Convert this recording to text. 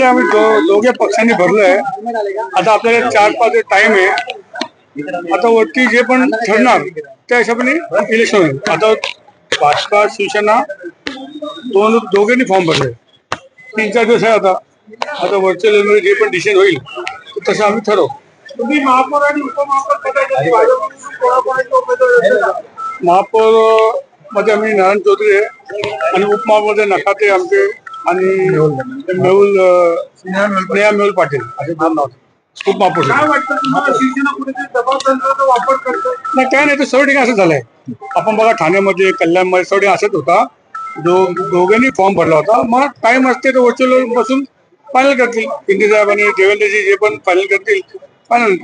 आम्ही दोघे पक्षांनी भरलोय. आता आपल्याला 4-5 टाइम आहे. आता वरती जे पण ठरणार त्या हिशोबाने इलेक्शन होईल. आता भाजपा शिवसेना दोघांनी फॉर्म भरले. 3-4 दिवस आहे. आता वरच्या लेवलवर जे पण डिसिजन होईल तसं आम्ही ठरवू. तुम्ही महापौर आणि महापौर मध्ये आम्ही नारायण चौधरी आहे आणि उपमहापौर मध्ये नखाते आमचे आणि मेहुल पाटील असे 2 नाव उपमहापौर. काय वाटतं तुम्हाला शिवसेना कुठेतरी दबाव तंत्राचा वापर करतो? नाही, काय नाही, तर सर्व ठिकाणी असं झालंय. आपण बघा ठाण्यामध्ये कल्याणमध्ये सर्व ठिकाणी असंच होता. दोघांनी फॉर्म भरला होता. मला टाइम असते तर व्हर्च्युअल बसून फायनल करतील. शिंदे साहेब आणि देवेंद्रजी जे पण फायनल करतील फायनल.